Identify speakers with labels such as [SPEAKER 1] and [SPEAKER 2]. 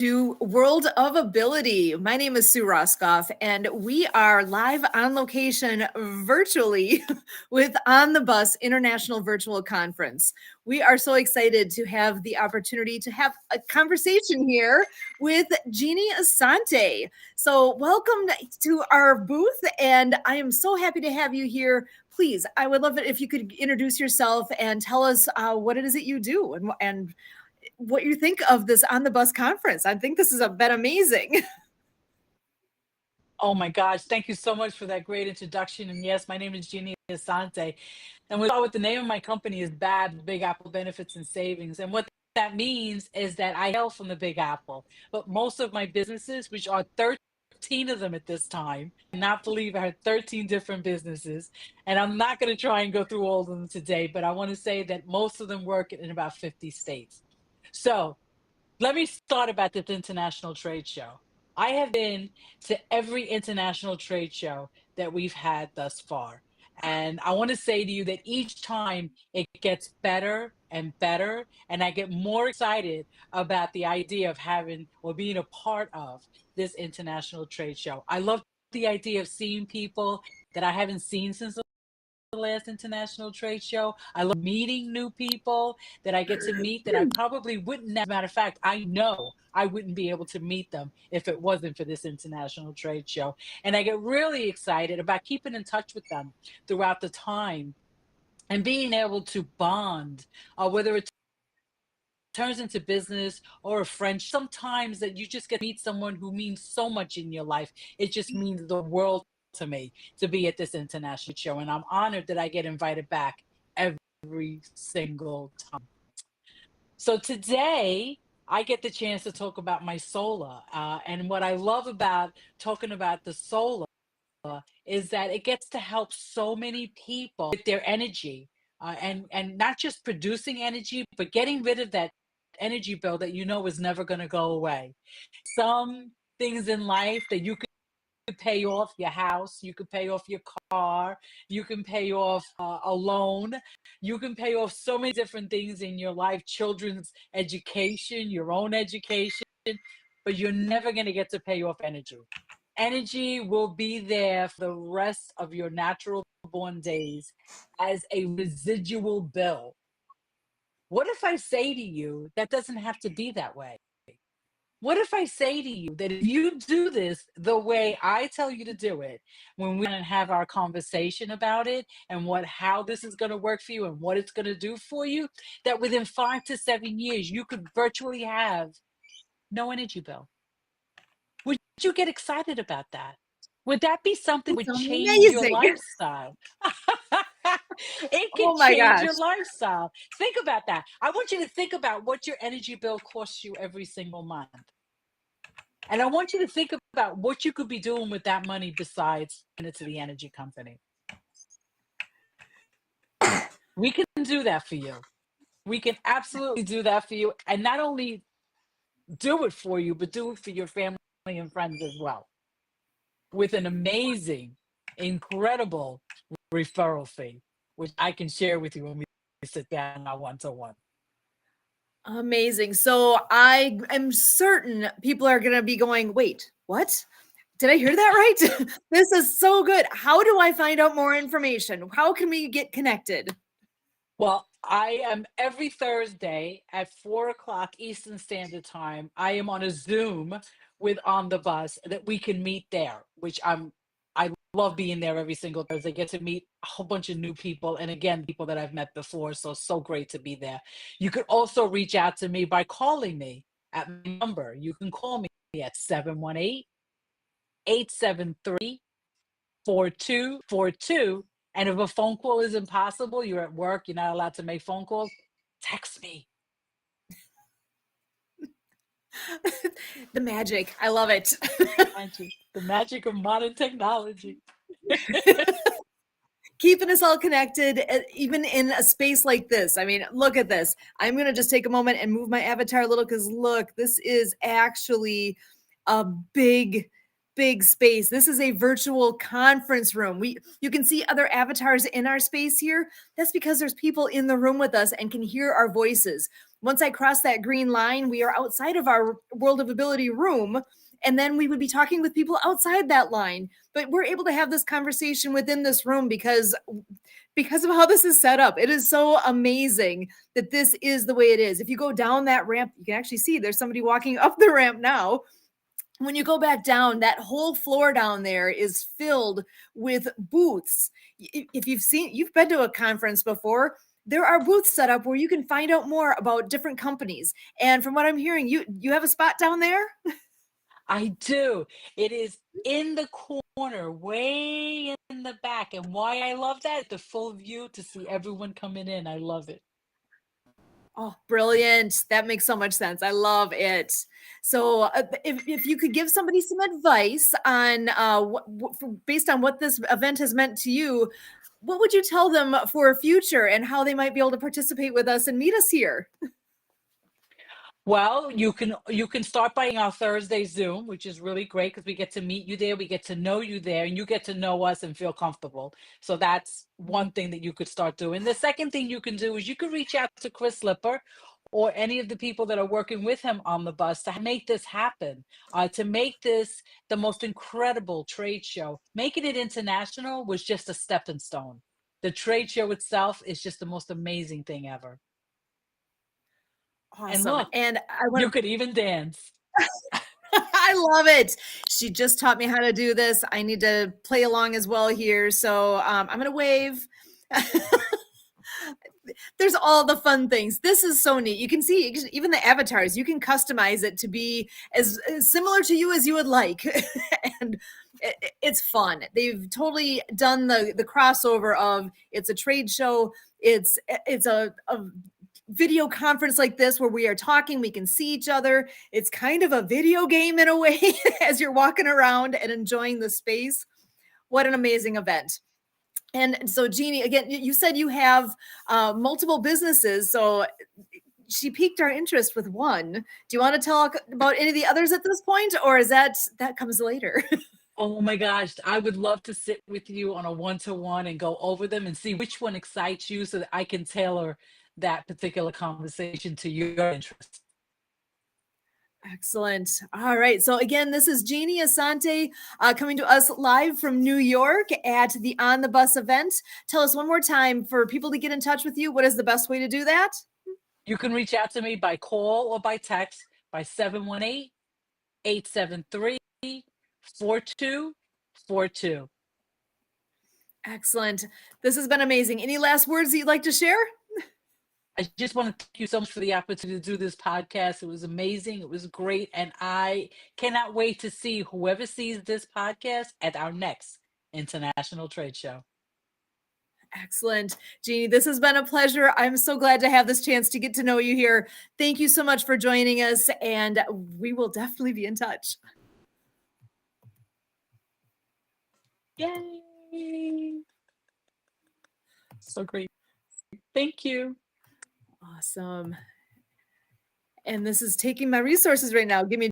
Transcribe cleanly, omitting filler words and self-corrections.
[SPEAKER 1] to World of Ability. My name is Sue Roskoff, and we are live on location virtually with On the Bus International Virtual Conference. We are so excited to have the opportunity to have a conversation here with Jeannie Asante. So, welcome to our booth, and I am so happy to have you here. Please, I would love it if you could introduce yourself and tell us what it is that you do and what you think of this On the Bus conference. I think this has been amazing.
[SPEAKER 2] Oh my gosh, thank you so much for that great introduction. And yes, my name is Jeannie Asante. And we'll start with the name of my company is BAB, Big Apple Benefits and Savings. And what that means is that I hail from the Big Apple, but most of my businesses, which are 13 of them at this time, I cannot believe I had 13 different businesses. And I'm not going to try and go through all of them today, but I want to say that most of them work in about 50 states. So let me start about this international trade show. I have been to every international trade show that we've had thus far. And I want to say to you that each time it gets better and better. And I get more excited about the idea of having or being a part of this international trade show. I love the idea of seeing people that I haven't seen since the last international trade show. I love meeting new people that I get to meet that I probably wouldn't. As a matter of fact, I know I wouldn't be able to meet them if it wasn't for this international trade show. And I get really excited about keeping in touch with them throughout the time and being able to bond, whether it turns into business or a friend. Sometimes that you just get to meet someone who means so much in your life. It just means the world to me to be at this international show. And I'm honored that I get invited back every single time. So today, I get the chance to talk about my solar. And what I love about talking about the solar is that it gets to help so many people with their energy, and not just producing energy, but getting rid of that energy bill that you know is never going to go away. Some things in life that you could pay off your house, you could pay off your car, you can pay off a loan, you can pay off so many different things in your life, children's education, your own education, but you're never going to get to pay off energy. Energy will be there for the rest of your natural born days as a residual bill. What if I say to you that doesn't have to be that way? What if I say to you that if you do this the way I tell you to do it, when we have our conversation about it and what how this is going to work for you and what it's going to do for you, that within 5 to 7 years you could virtually have no energy bill? Would you get excited about that? Would that be something
[SPEAKER 1] It's
[SPEAKER 2] would change your
[SPEAKER 1] amazing.
[SPEAKER 2] lifestyle? It can
[SPEAKER 1] Oh my
[SPEAKER 2] change
[SPEAKER 1] gosh.
[SPEAKER 2] your lifestyle. Think about that. I want you to think about what your energy bill costs you every single month. And I want you to think about what you could be doing with that money besides giving it to the energy company. We can do that for you. We can absolutely do that for you. And not only do it for you, but do it for your family and friends as well, with an amazing, incredible referral fee, which I can share with you when we sit down on one to one.
[SPEAKER 1] Amazing. So I am certain people are going to be going, wait, what? Did I hear that right? This is so good. How do I find out more information? How can we get connected?
[SPEAKER 2] Well, I am every Thursday at 4 o'clock Eastern Standard Time. I am on a Zoom with On the Bus that we can meet there, which I love being there every single Thursday. Get to meet a whole bunch of new people, and again, people that I've met before. So great to be there. You could also reach out to me by calling me at my number. You can call me at 718-873-4242. And if a phone call is impossible, you're at work, you're not allowed to make phone calls, text me.
[SPEAKER 1] The magic. I love it.
[SPEAKER 2] Magic. The magic of modern technology.
[SPEAKER 1] Keeping us all connected, even in a space like this. I mean, look at this. I'm going to just take a moment and move my avatar a little because look, this is actually a big space. This is a virtual conference room. You can see other avatars in our space here. That's because there's people in the room with us and can hear our voices. Once I cross that green line, we are outside of our World of Ability room. And then we would be talking with people outside that line. But we're able to have this conversation within this room because of how this is set up. It is so amazing that this is the way it is. If you go down that ramp, you can actually see there's somebody walking up the ramp now. When you go back down, that whole floor down there is filled with booths. If you've been to a conference before, there are booths set up where you can find out more about different companies. And from what I'm hearing, you have a spot down there?
[SPEAKER 2] I do. It is in the corner, way in the back. And why I love that, the full view to see everyone coming in. I love it.
[SPEAKER 1] Oh, brilliant. That makes so much sense. I love it. So, if you could give somebody some advice on based on what this event has meant to you, what would you tell them for future and how they might be able to participate with us and meet us here?
[SPEAKER 2] Well, you can start by our Thursday Zoom, which is really great because we get to meet you there, we get to know you there, and you get to know us and feel comfortable. So that's one thing that you could start doing. The second thing you can do is you could reach out to Chris Lipper or any of the people that are working with him on the bus to make this happen, to make this the most incredible trade show. Making it international was just a stepping stone. The trade show itself is just the most amazing thing ever. And
[SPEAKER 1] Awesome.
[SPEAKER 2] look,
[SPEAKER 1] And I want
[SPEAKER 2] you
[SPEAKER 1] to
[SPEAKER 2] could even dance.
[SPEAKER 1] I love it. She just taught me how to do this. I need to play along as well here. So I'm going to wave. There's all the fun things. This is so neat. You can see even the avatars, you can customize it to be as similar to you as you would like. And it's fun. They've totally done the crossover of it's a trade show, it's a video conference like this where we are talking, we can see each other. It's kind of a video game in a way as you're walking around and enjoying the space. What an amazing event. And so, Jeannie, again, you said you have multiple businesses. So she piqued our interest with one. Do you want to talk about any of the others at this point, or is that comes later?
[SPEAKER 2] Oh my gosh, I would love to sit with you on a one-to-one and go over them and see which one excites you so that I can tailor that particular conversation to your interests.
[SPEAKER 1] Excellent. All right. So again, this is Jeannie Asante coming to us live from New York at the On the Bus event. Tell us one more time for people to get in touch with you. What is the best way to do that?
[SPEAKER 2] You can reach out to me by call or by text by 718-873-4242.
[SPEAKER 1] Excellent. This has been amazing. Any last words that you'd like to share?
[SPEAKER 2] I just want to thank you so much for the opportunity to do this podcast. It was amazing. It was great. And I cannot wait to see whoever sees this podcast at our next international trade show.
[SPEAKER 1] Excellent. Jeannie, this has been a pleasure. I'm so glad to have this chance to get to know you here. Thank you so much for joining us, and we will definitely be in touch.
[SPEAKER 2] Yay! So great. Thank you.
[SPEAKER 1] Awesome. And this is taking my resources right now. Give me